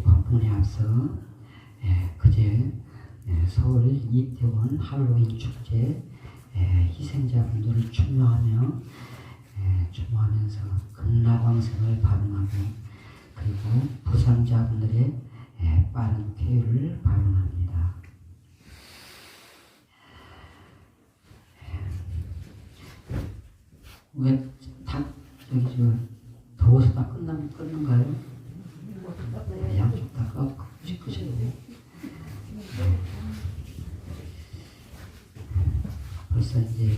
본문에 앞서 그제 서울 이태원 할로윈 축제 희생자분들을 추모하면서 극락왕생을 발언하고, 그리고 부상자분들의 빠른 쾌유를 발언합니다. 왜 다 더워서 다 끝는가요? 양쪽 다 끄시네요. 벌써 이제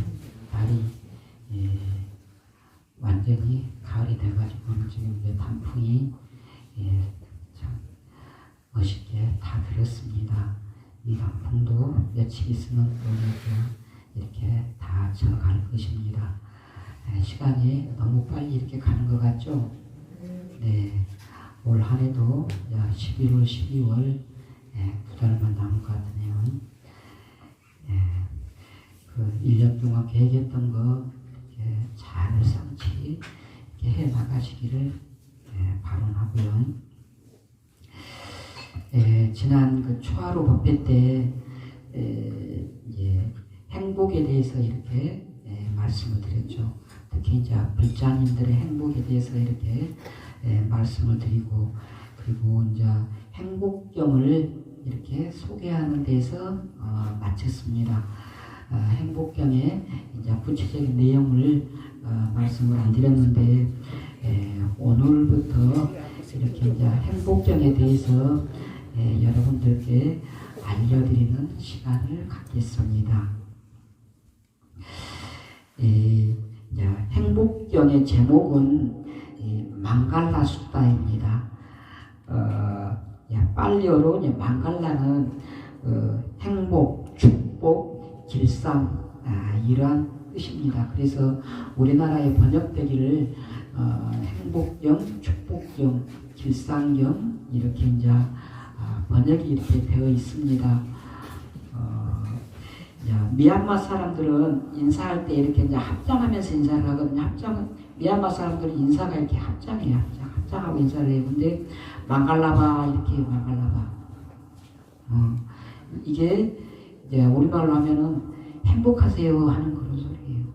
날이 완전히 가을이 돼가지고 지금 이제 단풍이 참 멋있게 다 들었습니다. 이 단풍도 며칠 있으면 또 이렇게 다 져갈 것입니다. 시간이 너무 빨리 이렇게 가는 것 같죠? 네. 올 한 해도 11월, 12월 2달만 남은 것 같으네요. 그 1년 동안 계획했던 거 잘 성취 해 나가시기를 발언하고요. 지난 그 초하루 법회 때 행복에 대해서 이렇게 말씀을 드렸죠. 특히 이제 불자님들의 행복에 대해서 이렇게 말씀을 드리고, 그리고 이제 행복경을 이렇게 소개하는 데서 마쳤습니다. 행복경의 이제 구체적인 내용을 말씀을 안 드렸는데, 오늘부터 이렇게 이제 행복경에 대해서 여러분들께 알려드리는 시간을 갖겠습니다. 행복경의 제목은 망갈라숫다입니다. 빨리어로 망갈라는 행복, 축복, 길상 이러한 뜻입니다. 그래서 우리나라에 번역되기를 행복경, 축복경, 길상경 이렇게 이제 번역이 이렇게 되어 있습니다. 미얀마 사람들은 인사할 때 이렇게 이제 합장하면서 인사를 하거든요. 미얀마 사람들은 인사가 이렇게 합장해요. 합장하고 인사를 해요. 근데 망갈라바 이렇게 망갈라바. 이게 이제 우리말로 하면은 행복하세요 하는 그런 소리예요.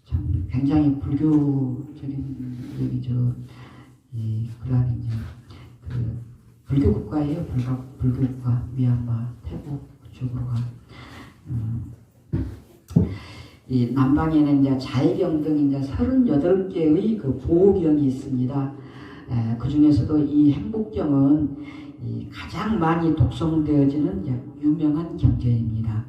참 굉장히 불교적인 얘기죠. 그러한 이제 불교 국가예요. 불교 국가, 미얀마, 태국 그쪽으로가. 이 남방에는 이제 자해경 등 이제 38개의 그 보호경이 있습니다. 그 중에서도 이 행복경은 가장 많이 독송되어지는 유명한 경전입니다.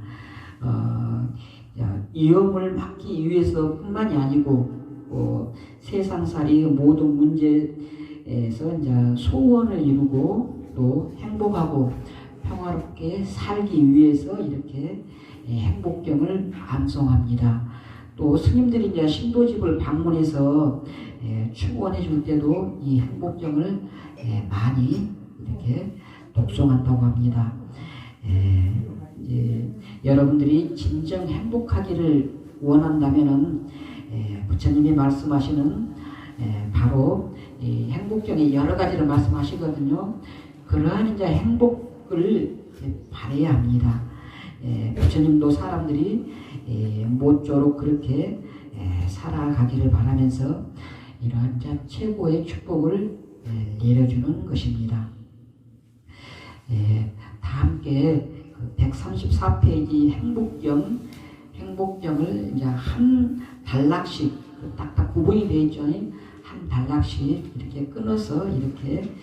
위험을 막기 위해서뿐만이 아니고 세상살이 모든 문제에서 이제 소원을 이루고 또 행복하고 평화롭게 살기 위해서 이렇게 행복경을 암송합니다. 또 스님들이 이제 신도집을 방문해서 축원해 줄 때도 이 행복경을 많이 이렇게 독송한다고 합니다. 여러분들이 진정 행복하기를 원한다면은 부처님이 말씀하시는 바로 이 행복경의 여러 가지를 말씀하시거든요. 그러한 이제 행복을 바라야 합니다. 부처님도 사람들이 모쪼록 그렇게 살아가기를 바라면서 이러한 최고의 축복을 내려주는 것입니다. 다 함께 134페이지 행복경을 이제 한 단락씩 딱딱 구분이 되어 있죠. 한 단락씩 이렇게 끊어서 이렇게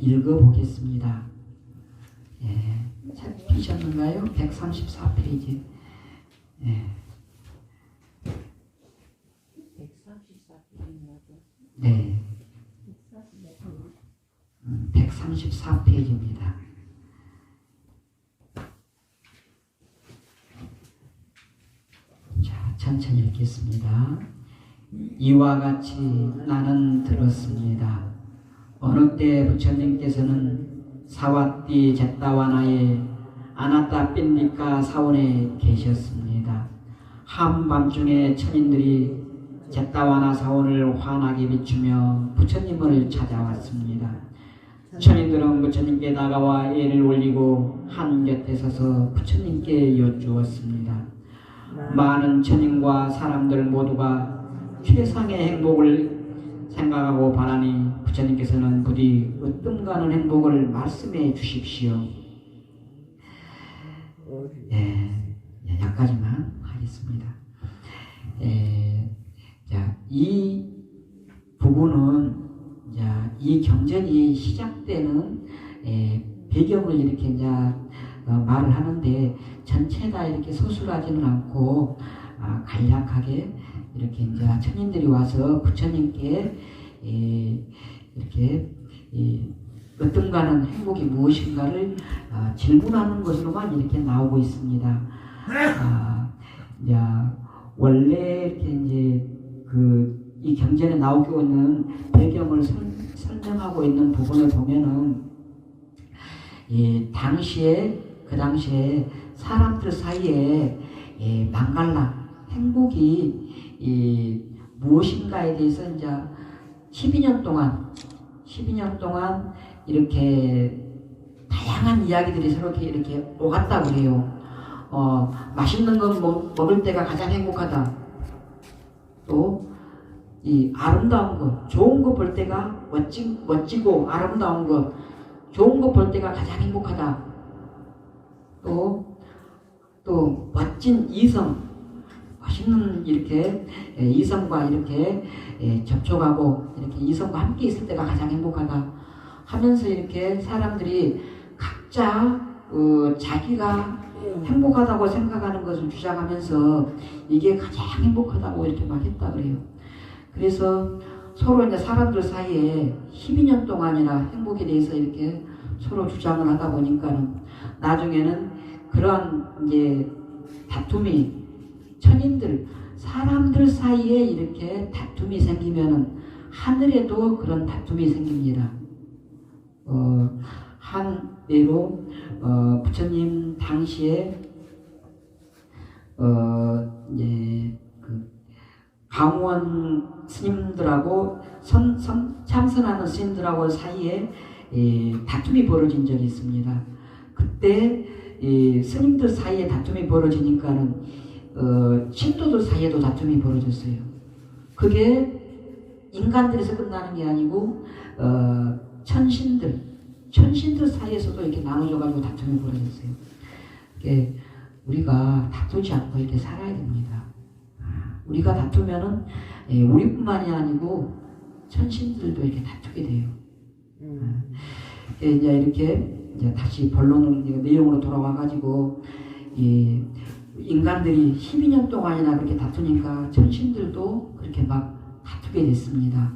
읽어보겠습니다. 찾으셨는가요? 134페이지. 134페이지입니다. 네. 134페이지입니다. 자, 천천히 읽겠습니다. 이와 같이 나는 들었습니다. 어느 때 부처님께서는 사와띠 제타와나의 아나타 핀디카 사원에 계셨습니다. 한밤중에 천인들이 잿다와나 사원을 환하게 비추며 부처님을 찾아왔습니다. 천인들은 부처님께 다가와 예를 올리고 한 곁에 서서 부처님께 여쭈었습니다. 많은 천인과 사람들 모두가 최상의 행복을 생각하고 바라니 부처님께서는 부디 으뜸가는 행복을 말씀해 주십시오. 여기까지만 하겠습니다. 자, 이 부분은 이 경전이 시작되는 배경을 이렇게 이제 말을 하는데 전체 다 이렇게 서술하지는 않고 간략하게 이렇게 이제 천인들이 와서 부처님께 이렇게 으뜸가는 행복이 무엇인가를 질문하는 것으로만 이렇게 나오고 있습니다. 원래 이렇게 이제 이 경전에 나오고 있는 배경을 설명하고 있는 부분을 보면은 그 당시에 사람들 사이에 망갈라 행복이 무엇인가에 대해서 이제 12년 동안 이렇게 다양한 이야기들이 서로 이렇게 오갔다고 그래요. 맛있는 거 먹을 때가 가장 행복하다. 또 이 아름다운 것, 좋은 거 볼 때가 멋지고 아름다운 것, 좋은 거 볼 때가 가장 행복하다. 또 멋진 이성, 멋있는 이렇게 이성과 이렇게 접촉하고 이렇게 이성과 함께 있을 때가 가장 행복하다 하면서 이렇게 사람들이 각자 자기가 행복하다고 생각하는 것을 주장하면서 이게 가장 행복하다고 이렇게 막 했다 그래요. 그래서 서로 이제 사람들 사이에 12년 동안이나 행복에 대해서 이렇게 서로 주장을 하다 보니까는 나중에는 그러한 이제 다툼이 사람들 사이에 이렇게 다툼이 생기면은 하늘에도 그런 다툼이 생깁니다. 한 예로 부처님 당시에 이제 강원 스님들하고 참선하는 스님들하고 사이에 다툼이 벌어진 적이 있습니다. 그때 스님들 사이에 다툼이 벌어지니까는 신도들 사이에도 다툼이 벌어졌어요. 그게 인간들에서 끝나는 게 아니고 천신들 사이에서도 이렇게 나눠져가지고 다툼이 벌어졌어요. 우리가 다투지 않고 이렇게 살아야 됩니다. 우리가 다투면은 우리뿐만이 아니고 천신들도 이렇게 다투게 돼요. 이제 이렇게 이제 다시 본론을 내용으로 돌아와가지고 인간들이 12년 동안이나 그렇게 다투니까 천신들도 그렇게 막 다투게 됐습니다.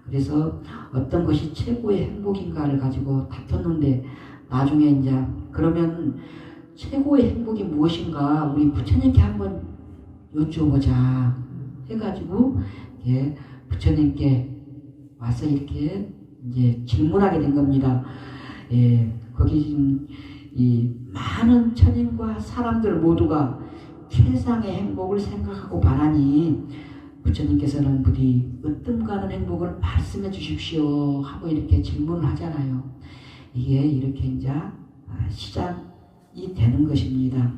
그래서 어떤 것이 최고의 행복인가를 가지고 다퉜는데 나중에 이제 그러면 최고의 행복이 무엇인가 우리 부처님께 한번 여쭤보자 해가지고 부처님께 와서 이렇게 이제 질문하게 된 겁니다. 거기 지금 이 많은 천인과 사람들 모두가 최상의 행복을 생각하고 바라니 부처님께서는 부디 으뜸가는 행복을 말씀해 주십시오 하고 이렇게 질문을 하잖아요. 이게 이렇게 이제 시작이 되는 것입니다.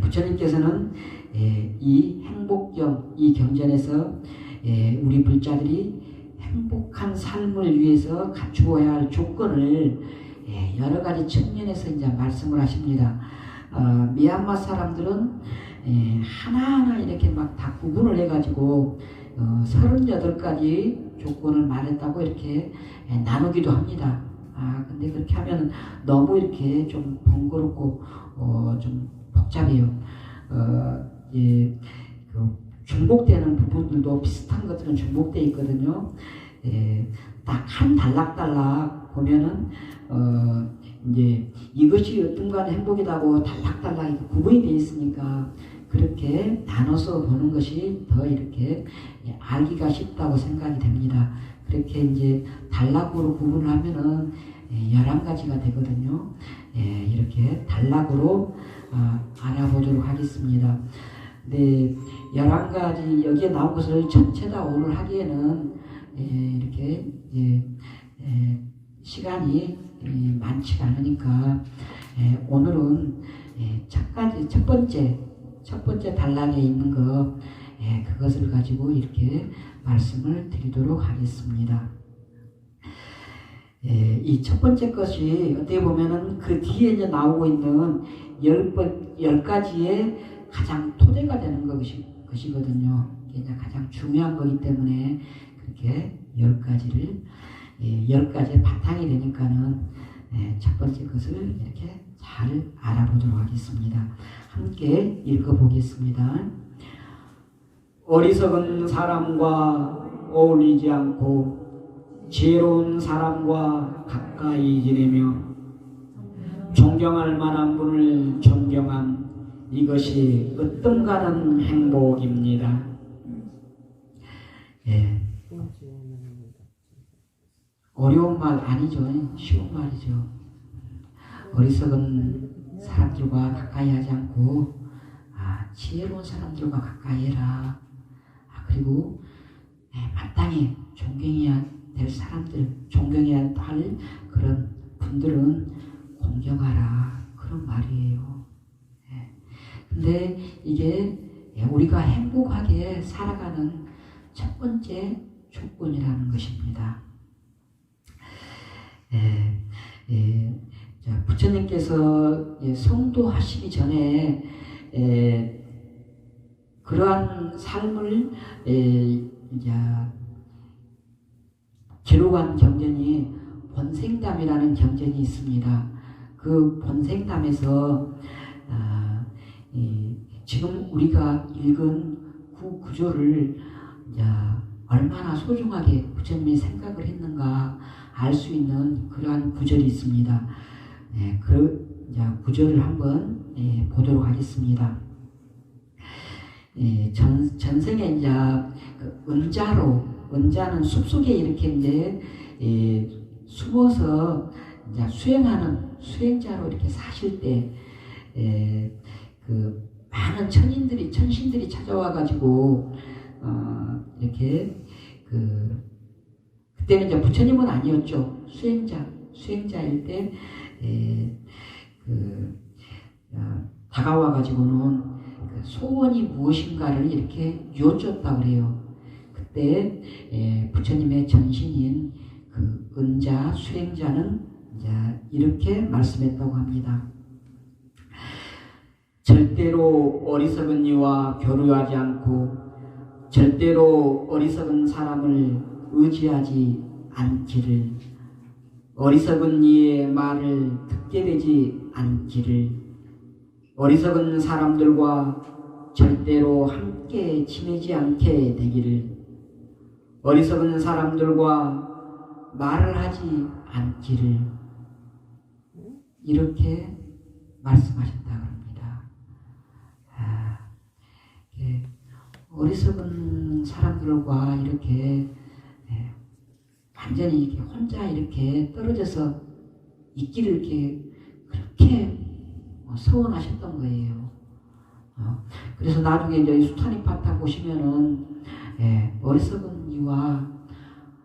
부처님께서는 이 행복경, 이 경전에서 우리 불자들이 행복한 삶을 위해서 갖추어야 할 조건을 여러 가지 측면에서 이제 말씀을 하십니다. 미얀마 사람들은 하나하나 이렇게 막 다 구분을 해가지고 38가지 조건을 말했다고 이렇게 나누기도 합니다. 근데 그렇게 하면 너무 이렇게 좀 번거롭고 좀 복잡해요. 중복되는 부분들도 비슷한 것들은 중복되어 있거든요. 딱 한 단락단락 보면은 이제 이것이 어떤가는 행복이라고 단락단락 구분이 되어 있으니까 그렇게 나눠서 보는 것이 더 이렇게 알기가 쉽다고 생각이 됩니다. 그렇게 이제 단락으로 구분을 하면은 11가지가 되거든요. 이렇게 단락으로 알아보도록 하겠습니다. 네, 11가지 여기에 나온 것을 전체 다 오늘 하기에는 이렇게 시간이 많지가 않으니까 오늘은 첫 번째 단락에 있는 거 그것을 가지고 이렇게 말씀을 드리도록 하겠습니다. 이 첫 번째 것이 어떻게 보면은 그 뒤에 이제 나오고 있는 10가지의 가장 토대가 되는 것이거든요. 이게 가장 중요한 거기 때문에 그렇게 10가지의 바탕이 되니까는 첫 번째 것을 이렇게 잘 알아보도록 하겠습니다. 함께 읽어보겠습니다. 어리석은 사람과 어울리지 않고 지혜로운 사람과 가까이 지내며 존경할 만한 분을 존경함, 이것이 으뜸가는 행복입니다. 어려운 말 아니죠. 쉬운 말이죠. 어리석은 사람들과 가까이 하지 않고 지혜로운 사람들과 가까이 해라. 그리고 마땅히 존경해야 될 사람들, 존경해야 할 그런 분들은 공경하라. 그런 말이에요. 근데 이게 우리가 행복하게 살아가는 첫 번째 조건이라는 것입니다. 자, 부처님께서 성도 하시기 전에 그러한 삶을 이제 기록한 경전이 본생담이라는 경전이 있습니다. 그 본생담에서 지금 우리가 읽은 그 구조를 얼마나 소중하게 부처님이 생각을 했는가 알 수 있는 그러한 구절이 있습니다. 그 구절을 한번 보도록 하겠습니다. 전생에 이제 그 은자는 숲속에 이렇게 이제 숨어서 이제 수행자로 이렇게 사실 때 그 많은 천신들이 찾아와 가지고 이렇게 그때는 이제 부처님은 아니었죠. 수행자일 때 다가와 가지고는 그 소원이 무엇인가를 이렇게 여쭙다고 그래요. 그때 부처님의 전신인 그 은자 수행자는 이제 이렇게 말씀했다고 합니다. 절대로 어리석은 이와 교류하지 않고 절대로 어리석은 사람을 의지하지 않기를, 어리석은 이의 말을 듣게 되지 않기를, 어리석은 사람들과 절대로 함께 지내지 않게 되기를, 어리석은 사람들과 말을 하지 않기를, 이렇게 말씀하셨다고 합니다. 어리석은 사람들과 이렇게 완전히 이렇게 혼자 이렇게 떨어져서 있기를 이렇게 그렇게 서원하셨던 거예요. 그래서 나중에 이제 수타니파타 보시면은 어리석은 이와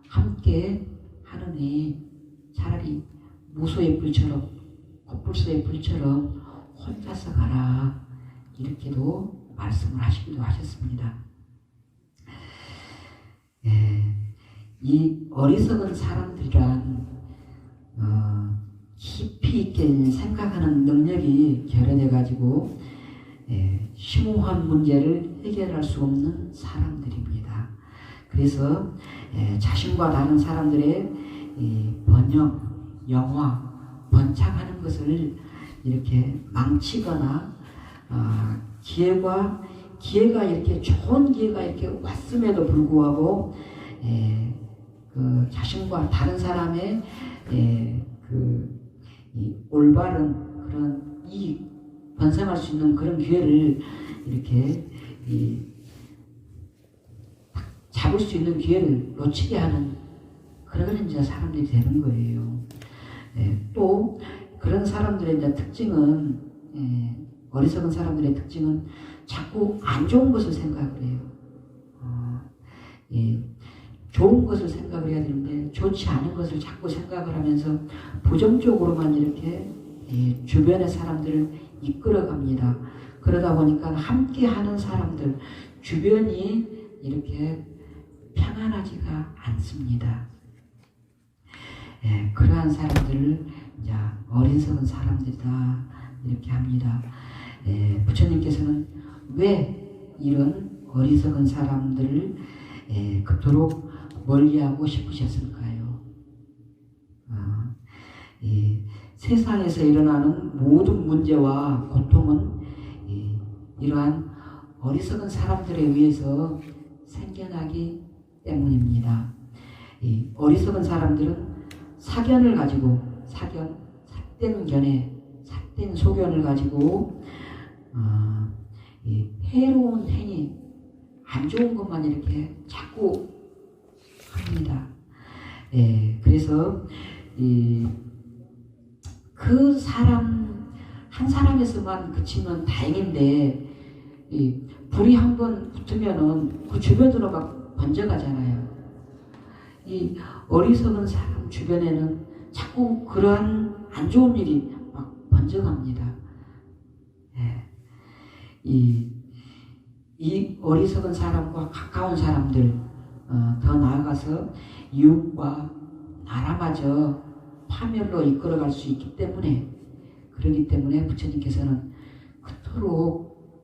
함께 하느니 차라리 무소의 불처럼 콧불소의 불처럼 혼자서 가라, 이렇게도 말씀을 하시기도 하셨습니다. 이 어리석은 사람들이란 깊이 있게 생각하는 능력이 결여돼 가지고 심오한 문제를 해결할 수 없는 사람들입니다. 그래서 자신과 다른 사람들의 번영, 영화, 번창하는 것을 이렇게 망치거나 기회가 이렇게 좋은 기회가 이렇게 왔음에도 불구하고 그 자신과 다른 사람의 이 올바른 그런 이익 번성할 수 있는 그런 기회를 이렇게 잡을 수 있는 기회를 놓치게 하는 그런 이제 사람들이 되는 거예요. 또 그런 사람들의 이제 특징은 어리석은 사람들의 특징은 자꾸 안 좋은 것을 생각을 해요. 예, 좋은 것을 생각을 해야 되는데 좋지 않은 것을 자꾸 생각을 하면서 부정적으로만 이렇게 주변의 사람들을 이끌어갑니다. 그러다 보니까 함께하는 사람들, 주변이 이렇게 평안하지가 않습니다. 그러한 사람들을 이제 어리석은 사람들이다 이렇게 합니다. 부처님께서는 왜 이런 어리석은 사람들을 그토록 멀리하고 싶으셨을까요? 세상에서 일어나는 모든 문제와 고통은 이러한 어리석은 사람들에 의해서 생겨나기 때문입니다. 어리석은 사람들은 사견을 가지고 삿된 견해, 삿된 소견을 가지고 해로운 행위, 안 좋은 것만 이렇게 자꾸 합니다. 그래서 그 사람 한 사람에서만 그치면 다행인데 불이 한번 붙으면은 그 주변으로 막 번져가잖아요. 이 어리석은 사람 주변에는 자꾸 그러한 안 좋은 일이 막 번져갑니다. 이 어리석은 사람과 가까운 사람들, 더 나아가서 이웃과 나라마저 파멸로 이끌어갈 수 있기 때문에, 그렇기 때문에 부처님께서는 그토록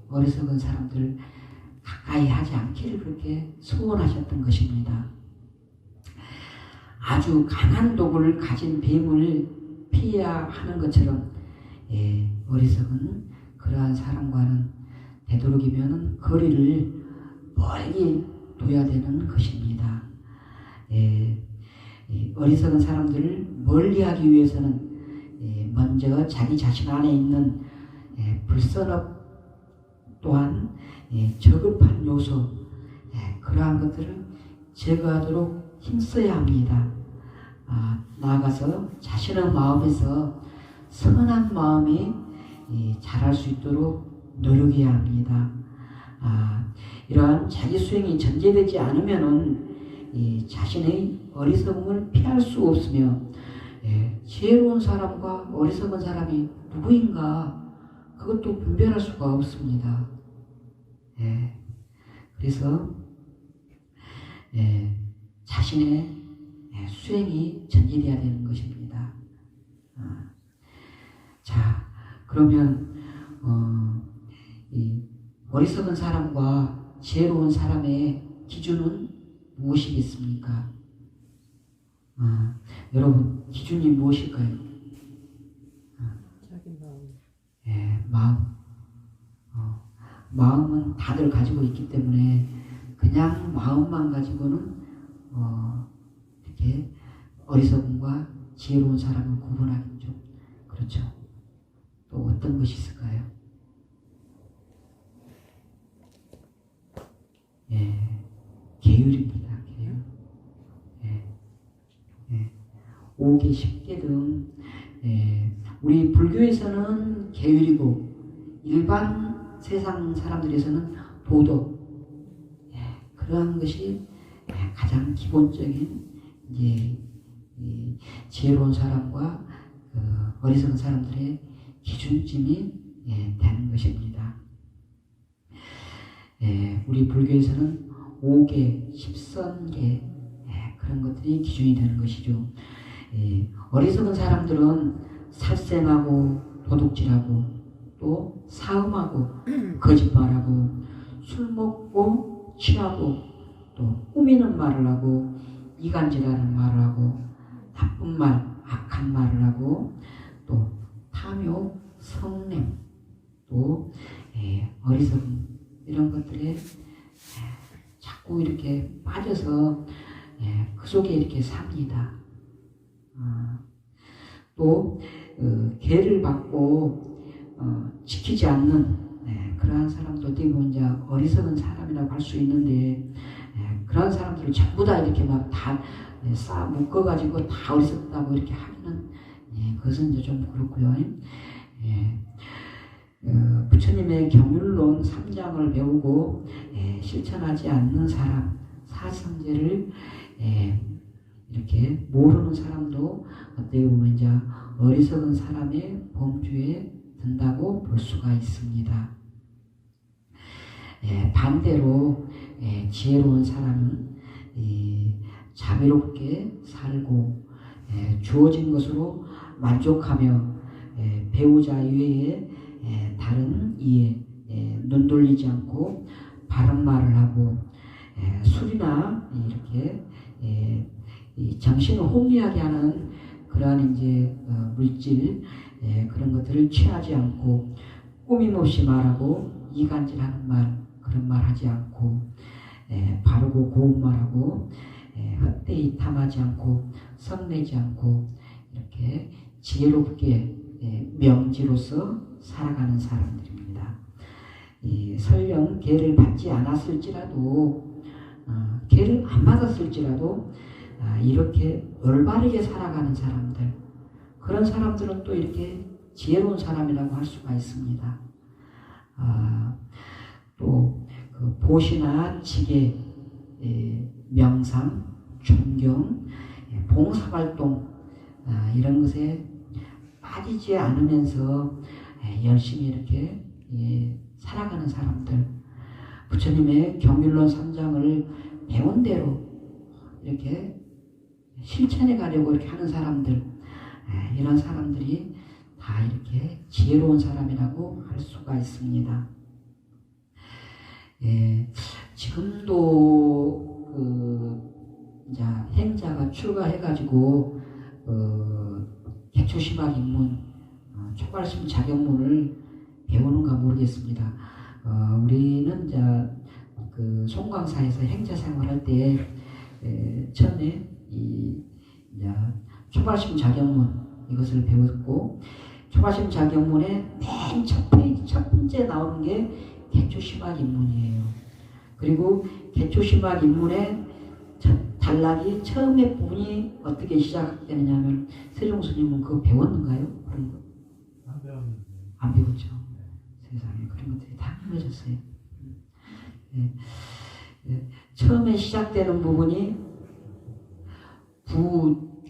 어리석은 사람들을 가까이 하지 않기를 그렇게 소원하셨던 것입니다. 아주 강한 독을 가진 뱀을 피해야 하는 것처럼 어리석은 그러한 사람과는 되도록이면 거리를 멀리 둬야 되는 것입니다. 어리석은 사람들을 멀리하기 위해서는 먼저 자기 자신 안에 있는 불선업 또한 저급한 요소, 그러한 것들을 제거하도록 힘써야 합니다. 나아가서 자신의 마음에서 선한 마음이 자랄 수 있도록 노력해야 합니다. 이러한 자기 수행이 전제되지 않으면은 자신의 어리석음을 피할 수 없으며 지혜로운 사람과 어리석은 사람이 누구인가 그것도 분별할 수가 없습니다. 그래서 자신의 수행이 전제되어야 되는 것입니다. 자, 그러면 이 어리석은 사람과 지혜로운 사람의 기준은 무엇이겠습니까? 여러분, 기준이 무엇일까요? 자기 마음. 마음. 마음은 다들 가지고 있기 때문에 그냥 마음만 가지고는 이렇게 어리석음과 지혜로운 사람을 구분하기 좀 그렇죠. 또 어떤 것이 있을까요? 계율입니다. 계율. 5계, 10계 등 우리 불교에서는 계율이고 일반 세상 사람들에서는 도덕, 그러한 것이 가장 기본적인 이제 지혜로운 사람과 어리석은 사람들의 기준점이 되는 것입니다. 우리 불교에서는 5계, 10선계 그런 것들이 기준이 되는 것이죠. 어리석은 사람들은 살생하고 도둑질하고 또 사음하고 거짓말하고 술 먹고 취하고 또 꾸미는 말을 하고 이간질하는 말을 하고 나쁜 말, 악한 말을 하고 또 탐욕, 성냄, 또 어리석음 이런 것들에 자꾸 이렇게 빠져서 그 속에 이렇게 삽니다. 또 계를 받고 지키지 않는 그러한 사람도 어떻게 보면 이제 어리석은 사람이라고 할 수 있는데 그러한 사람들을 전부 다 이렇게 막 다 쌓아 묶어가지고 다 어리석다고 이렇게 하면은 그것은 이제 좀 그렇고요. 부처님의 경율론 3장을 배우고 실천하지 않는 사람, 사성제를 이렇게 모르는 사람도 어떻게 보면 이제 어리석은 사람의 범주에 든다고 볼 수가 있습니다. 반대로 지혜로운 사람은 자비롭게 살고 주어진 것으로 만족하며 배우자 이외에 다른 이에 눈 돌리지 않고 바른 말을 하고 술이나 이렇게 정신을 혼미하게 하는 그러한 이제 물질 그런 것들을 취하지 않고 꾸밈없이 말하고 이간질하는 말 그런 말 하지 않고 바르고 고운 말하고 헛되이 탐하지 않고 성내지 않고 이렇게 지혜롭게 명지로서 살아가는 사람들입니다. 설령 계를 받지 않았을지라도 계를 안 받았을지라도 이렇게 올바르게 살아가는 사람들 그런 사람들은 또 이렇게 지혜로운 사람이라고 할 수가 있습니다. 또 그 보시나 지계 명상 존경 봉사활동 이런 것에 빠지지 않으면서 열심히 이렇게 살아가는 사람들 부처님의 경율론 3장을 배운 대로 이렇게 실천해 가려고 이렇게 하는 사람들 이런 사람들이 다 이렇게 지혜로운 사람이라고 할 수가 있습니다. 지금도 이제 행자가 출가해가지고 개초심학 입문 초발심 자격문을 배우는가 모르겠습니다. 우리는 이제 그 송광사에서 행자 생활할 때 처음에 이제 초발심 자격문 이것을 배웠고 초발심 자격문의 맨 첫 번째 나오는 게 개초심학 입문이에요. 그리고 개초심학 입문의 단락이 처음에 부분이 어떻게 시작되느냐면 세종스님은 그거 배웠는가요? 그런 거? 안 배웠는데. 안 배웠죠. 세상에 그런 것들이 다 힘들어졌어요. 처음에 시작되는 부분이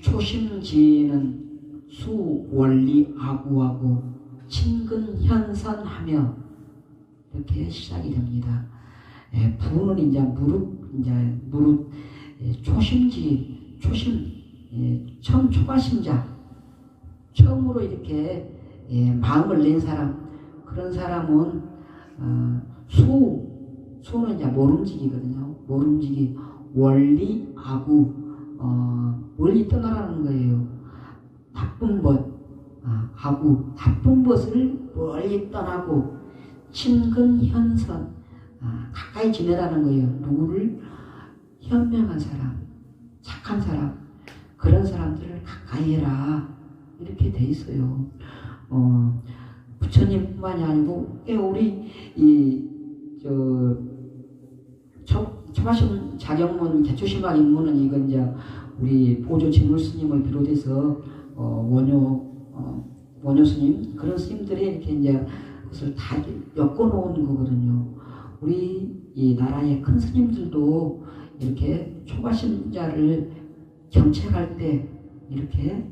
부초심지는 수원리 아구하고 친근현선하며 이렇게 시작이 됩니다. 부는 이제 무릇 초심지 초심 처음 초과심자 처음으로 이렇게 마음을 낸 사람 그런 사람은 수는 이제 모름지기거든요. 모름지기 원리 아구 멀리 떠나라는 거예요. 나쁜 것 아구 나쁜 것을 멀리 떠나고 친근현선 가까이 지내라는 거예요. 누구를? 현명한 사람, 착한 사람 그런 사람들을 가까이 해라 이렇게 돼 있어요. 부처님뿐만이 아니고 우리 초발심 자격문 개초심학 입문은 이건 이제 우리 보조 진물 스님을 비롯해서 원효 스님 그런 스님들이 이렇게 이제 그것을 다 엮어놓은 거거든요. 우리 이 나라의 큰 스님들도 이렇게 초발심자를 경책할 때 이렇게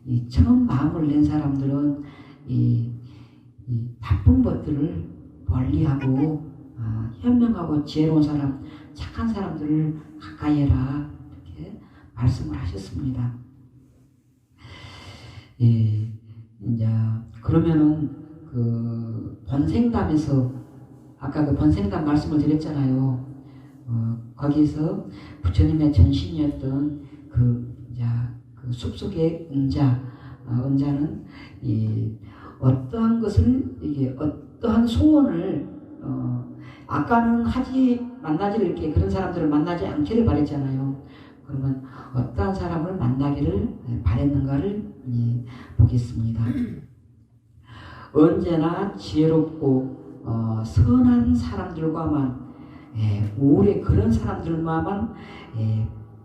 이 처음 마음을 낸 사람들은 이 나쁜 것들을 멀리하고 현명하고 지혜로운 사람, 착한 사람들을 가까이 해라 이렇게 말씀을 하셨습니다. 이제 그러면은 그 번생담에서 아까 그 번생담 말씀을 드렸잖아요. 거기에서 부처님의 전신이었던 그 숲속의 은자는 어떠한 것을 이게 어떠한 소원을 아까는 만나지를 이렇게 그런 사람들을 만나지 않기를 바랬잖아요. 그러면 어떠한 사람을 만나기를 바랬는가를 보겠습니다. 언제나 지혜롭고 선한 사람들과만 오래 그런 사람들과만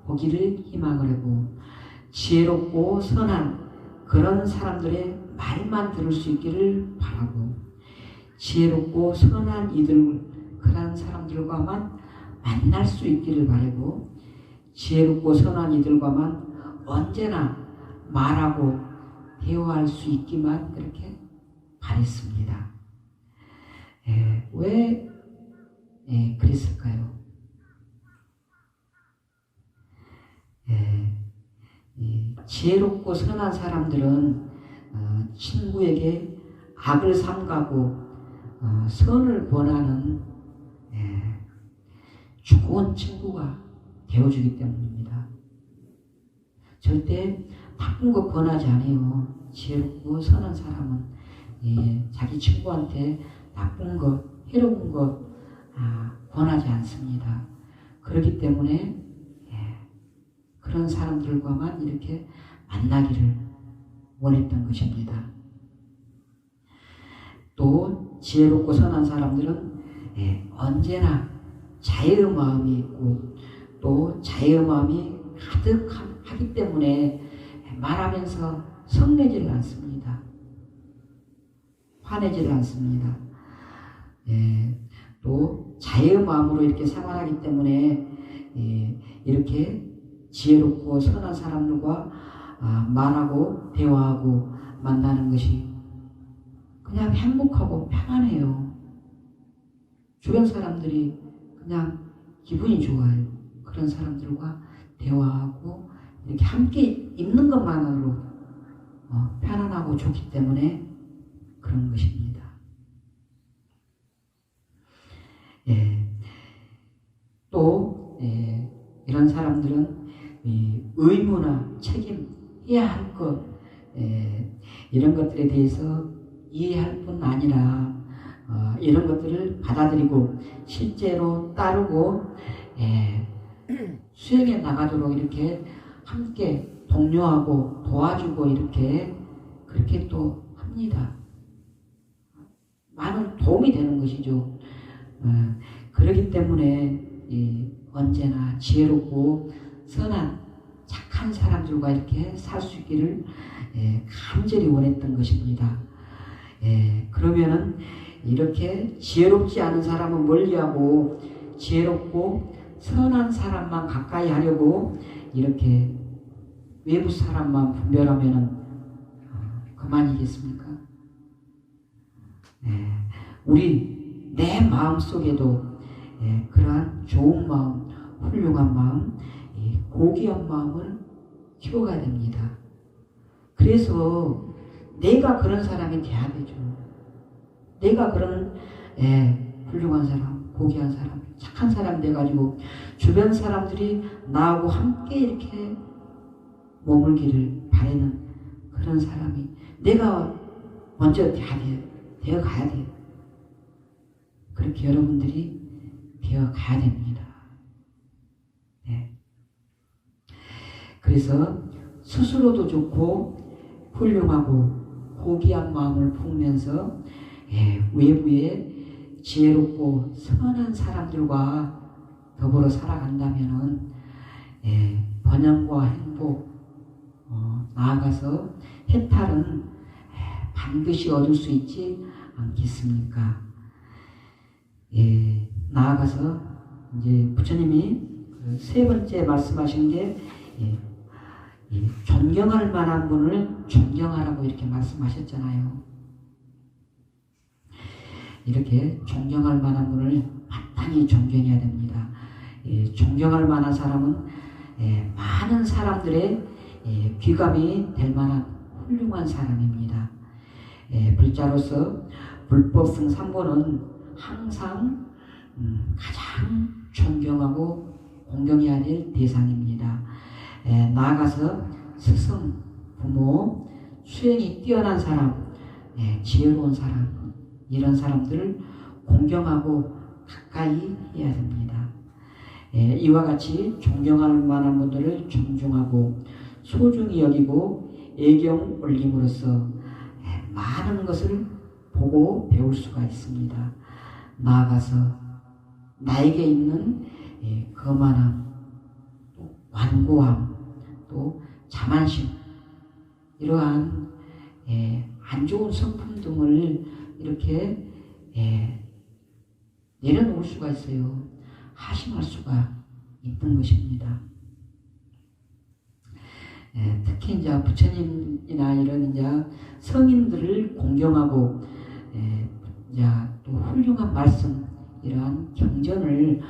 보기를 희망을 하고 지혜롭고 선한 그런 사람들의 말만 들을 수 있기를 바라고 지혜롭고 선한 이들 그런 사람들과만 만날 수 있기를 바라고 지혜롭고 선한 이들과만 언제나 말하고 대화할 수 있기만 그렇게 바랬습니다. 왜 그랬을까요? 지혜롭고 선한 사람들은 친구에게 악을 삼가고 선을 권하는 좋은 친구가 되어주기 때문입니다. 절대 나쁜 거 권하지 않아요. 지혜롭고 선한 사람은 자기 친구한테 나쁜 거, 해로운 거 권하지 않습니다. 그렇기 때문에 그런 사람들과만 이렇게 만나기를 원했던 것입니다. 또 지혜롭고 선한 사람들은 언제나 자애의 마음이 있고 또 자애의 마음이 가득하기 때문에 말하면서 성내지를 않습니다. 화내지를 않습니다. 또 자애의 마음으로 이렇게 생활하기 때문에 이렇게 지혜롭고 선한 사람들과 말하고 대화하고 만나는 것이 그냥 행복하고 편안해요. 주변 사람들이 그냥 기분이 좋아요. 그런 사람들과 대화하고 이렇게 함께 있는 것만으로 편안하고 좋기 때문에 그런 것입니다. 또 이런 사람들은 의무나 책임, 해야 할 것 이런 것들에 대해서 이해할 뿐 아니라 이런 것들을 받아들이고 실제로 따르고 수행해 나가도록 이렇게 함께 독려하고 도와주고 이렇게 그렇게 또 합니다. 많은 도움이 되는 것이죠. 그렇기 때문에 언제나 지혜롭고 선한 착한 사람들과 이렇게 살 수 있기를 간절히 원했던 것입니다. 그러면은 이렇게 지혜롭지 않은 사람은 멀리하고 지혜롭고 선한 사람만 가까이 하려고 이렇게 외부 사람만 분별하면은 그만이겠습니까? 우리 내 마음 속에도 그러한 좋은 마음, 훌륭한 마음, 고귀한 마음을 키워가야 됩니다. 그래서 내가 그런 사람이 돼야 되죠. 내가 그런 훌륭한 사람, 고귀한 사람, 착한 사람 돼가지고 주변 사람들이 나하고 함께 이렇게 머물기를 바라는 그런 사람이 내가 먼저 되어 가야 돼요. 그렇게 여러분들이 되어 가야 됩니다. 그래서 스스로도 좋고 훌륭하고 고귀한 마음을 품으면서 외부에 지혜롭고 선한 사람들과 더불어 살아간다면은 번영과 행복 나아가서 해탈은 반드시 얻을 수 있지 않겠습니까? 나아가서 이제 부처님이 세 번째 말씀하신 게 존경할 만한 분을 존경하라고 이렇게 말씀하셨잖아요. 이렇게 존경할 만한 분을 마땅히 존경해야 됩니다. 존경할 만한 사람은 많은 사람들의 귀감이 될 만한 훌륭한 사람입니다. 불자로서 불법승 3번은 항상 가장 존경하고 공경해야 될 대상입니다. 나아가서 스승, 부모, 수행이 뛰어난 사람, 지혜로운 사람 이런 사람들을 공경하고 가까이 해야 됩니다. 이와 같이 존경할 만한 분들을 존중하고 소중히 여기고 애경 올림으로써 많은 것을 보고 배울 수가 있습니다. 나아가서 나에게 있는 거만함, 또 완고함, 또 자만심 이러한 안 좋은 성품 등을 이렇게 내려놓을 수가 있어요. 하심할 수가 있는 것입니다. 특히 이제 부처님이나 이런 이제 성인들을 공경하고 이제 또 훌륭한 말씀, 이러한 경전을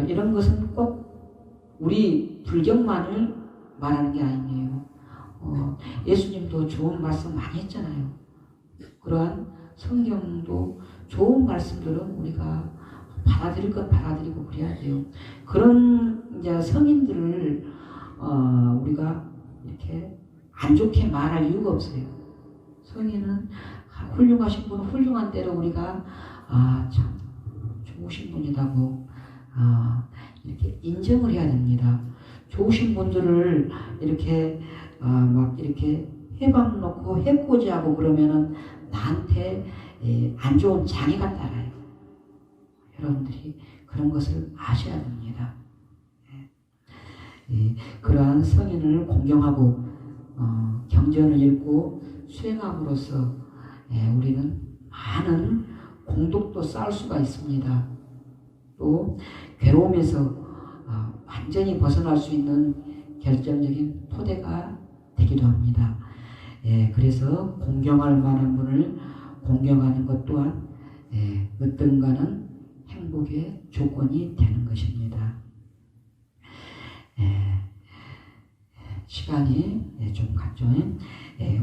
이런 것은 꼭 우리 불경만을 말하는 게 아니에요. 예수님도 좋은 말씀 많이 했잖아요. 그러한 성경도 좋은 말씀들은 우리가 받아들일 건 받아들이고 그래야 돼요. 그런 이제 성인들을 우리가 이렇게 안 좋게 말할 이유가 없어요. 성인은 훌륭하신 분은 훌륭한 대로 우리가 참 좋으신 분이라고 이렇게 인정을 해야 됩니다. 좋으신 분들을 이렇게 막 이렇게 해방 놓고 해코지하고 그러면은 나한테 안 좋은 장애가 따라요. 여러분들이 그런 것을 아셔야 됩니다. 그러한 성인을 공경하고 경전을 읽고 수행함으로써 우리는 많은 공덕도 쌓을 수가 있습니다. 또 괴로움에서 완전히 벗어날 수 있는 결정적인 토대가 되기도 합니다. 그래서 공경할 만한 분을 공경하는 것 또한 어떤가는 행복의 조건이 되는 것입니다. 시간이 좀 갔죠.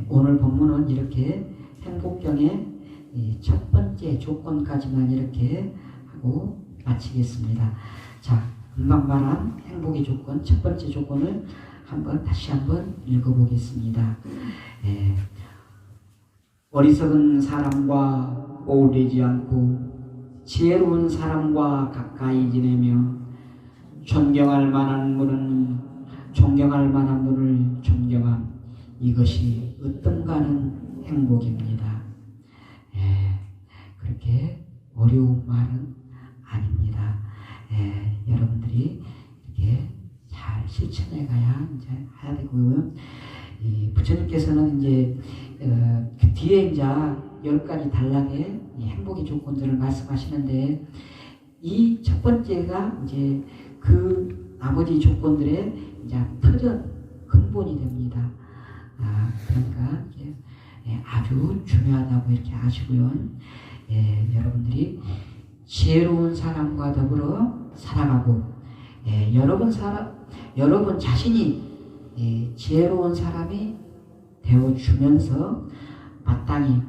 오늘 본문은 이렇게 행복경의 첫 번째 조건까지만 이렇게 하고 마치겠습니다. 자, 금방 말한 행복의 조건, 첫 번째 조건을 다시 한번 읽어보겠습니다. 어리석은 사람과 어울리지 않고 지혜로운 사람과 가까이 지내며 존경할 만한 분을 존경함, 이것이 어떤가는 행복입니다. 그렇게 어려운 말은 아닙니다. 여러분들이 이렇게 잘 실천해 가야 이제 해야 되고요. 부처님께서는 이제 그 뒤에 이제 10가지 단락의 행복의 조건들을 말씀하시는데, 이 첫 번째가 이제 그 나머지 조건들의 이제 터전 근본이 됩니다. 그러니까 아주 중요하다고 이렇게 아시고요. 여러분들이 지혜로운 사람과 더불어 살아가고, 여러분 자신이 지혜로운 사람이 되어주면서 마땅히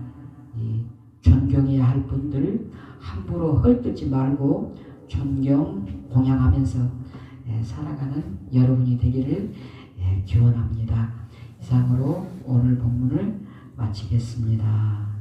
존경해야 할 분들 함부로 헐뜯지 말고 존경, 공양하면서 살아가는 여러분이 되기를 기원합니다. 이상으로 오늘 본문을 마치겠습니다.